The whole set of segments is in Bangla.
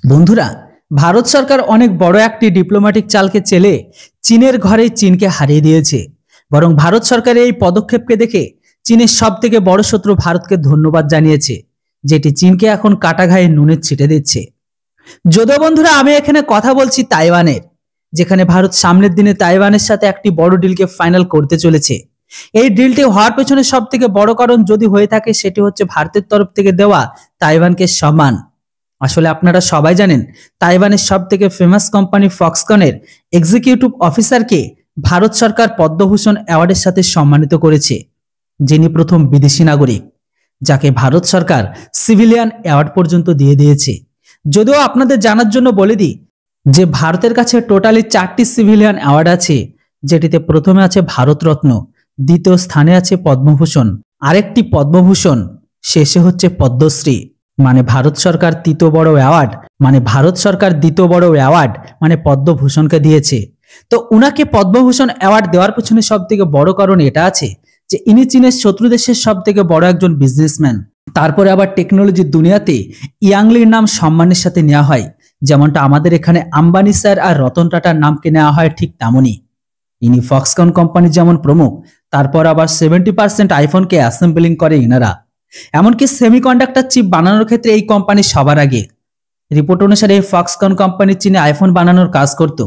বন্ধুরা, ভারত সরকার অনেক বড় একটি ডিপ্লোম্যাটিক চালকে চেলে চীনের ঘরে চীনকে হারিয়ে দিয়েছে। বরং ভারত সরকারের এই পদক্ষেপকে দেখে চীনের সবথেকে বড় শত্রু ভারতকে ধন্যবাদ জানিয়েছে, যেটি চীনকে এখন কাটা ঘায়ে নুনের ছিটে দিচ্ছে। যদিও বন্ধুরা, আমি এখানে কথা বলছি তাইওয়ানের, যেখানে ভারত সামনের দিনে তাইওয়ানের সাথে একটি বড় ডিলকে ফাইনাল করতে চলেছে। এই ডিলটি হওয়ার পেছনে সবথেকে বড় কারণ যদি হয়ে থাকে, সেটি হচ্ছে ভারতের তরফ থেকে দেওয়া তাইওয়ানকে সম্মান। আসলে আপনারা সবাই জানেন, তাইওয়ানের সবথেকে ফেমাস কোম্পানি ফক্সকনের এক্সিকিউটিভ অফিসারকে ভারত সরকার পদ্মভূষণ অ্যাওয়ার্ডের সাথে সম্মানিত করেছে, যিনি প্রথম বিদেশি নাগরিক যাকে ভারত সরকার সিভিলিয়ান অ্যাওয়ার্ড পর্যন্ত দিয়ে দিয়েছে। যদিও আপনাদের জানার জন্য বলে দিই যে ভারতের কাছে টোটালি 4টি সিভিলিয়ান অ্যাওয়ার্ড আছে, যেটিতে প্রথমে আছে ভারতরত্ন, দ্বিতীয় স্থানে আছে পদ্মভূষণ, আরেকটি পদ্মভূষণ, শেষে হচ্ছে পদ্মশ্রী। মানে ভারত সরকার দ্বিতীয় বড় অ্যাওয়ার্ড মানে পদ্মভূষণকে দিয়েছে। তো উনাকে পদ্মভূষণ অ্যাওয়ার্ড দেওয়ার পেছনে সব থেকে বড় কারণ এটা আছে যে ইনি চীনের শত্রু দেশের সব থেকে বড় একজন বিজনেসম্যান। তারপরে আবার টেকনোলজির দুনিয়াতে ইয়াংলির নাম সম্মানের সাথে নেওয়া হয়, যেমনটা আমাদের এখানে আম্বানি স্যার আর রতন টাটার নামকে নেওয়া হয়, ঠিক তেমনই ইনি ফক্সকন কোম্পানির যেমন প্রমুখ, তারপর আবার 70% আইফোনকে অ্যাসেম্বলিং করে ইনারা। এমনকি সেমিকন্ডাক্টর চিপ বানানোর ক্ষেত্রে এই কোম্পানি সবার আগে। রিপোর্ট অনুসারে এই ফক্সকন কোম্পানি চীনে আইফোন বানানোর কাজ করত,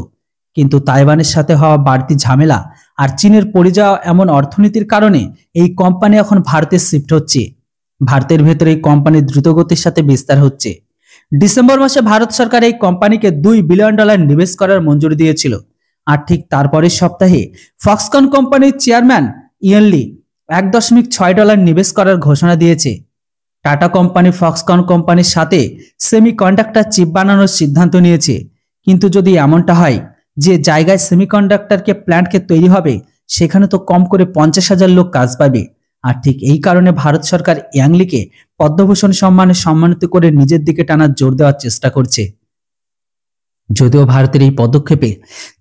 কিন্তু তাইওয়ানের সাথে হওয়া বাড়তি ঝামেলা আর চীনের পড়ে যাওয়া এমন অর্থনীতির কারণে এই কোম্পানি এখন ভারতে শিফট হচ্ছে। ভারতের ভেতরে এই কোম্পানির দ্রুতগতির সাথে বিস্তার হচ্ছে। ডিসেম্বর মাসে ভারত সরকার এই কোম্পানিকে $2 বিলিয়ন নিবেশ করার মঞ্জুরি দিয়েছিল। আর ঠিক তারপরের সপ্তাহে ফক্সকন কোম্পানির চেয়ারম্যান ইয়ান লি $1.6 নিবেশ করার ঘোষণা দিয়েছে। টাটা কোম্পানি ফক্সকন কোম্পানির সাথে সেমিকন্ডাক্টর চিপ বানানোর সিদ্ধান্ত নিয়েছে। কিন্তু যদি এমনটা হয় যে জায়গায় সেমিকন্ডাক্টরকে প্ল্যান্টকে তৈরি হবে, সেখানে তো কম করে 50,000 লোক কাজ পাবে। আর ঠিক এই কারণে ভারত সরকার ইয়াংলিকে পদ্মভূষণ সম্মানে সম্মানিত করে নিজের দিকে টানার জোর দেওয়ার চেষ্টা করছে। যদিও ভারতের এই পদক্ষেপে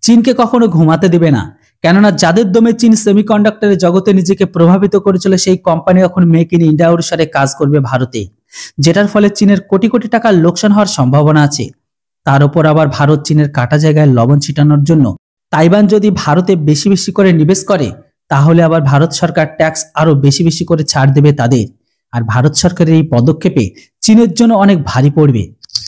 চীনকে কখনো ঘুমাতে দেবে না, কেননা যাদের দমে চীন সেমিকন্ডাক্টরের জগতে নিজেকে প্রভাবিত করেছিল, সেই কোম্পানি এখন মেক ইন ইন্ডিয়া অনুসারে কাজ করবে ভারতে, যেটার ফলে চীনের কোটি কোটি টাকার লোকসান হওয়ার সম্ভাবনা আছে। তার উপর আবার ভারত চীনের কাটা জায়গায় লবণ ছিটানোর জন্য তাইওয়ান যদি ভারতে বেশি বেশি করে নিবেশ করে, তাহলে আবার ভারত সরকার ট্যাক্স আরো বেশি বেশি করে ছাড় দেবে তাদের। আর ভারত সরকারের এই পদক্ষেপে চীনের জন্য অনেক ভারী পড়বে।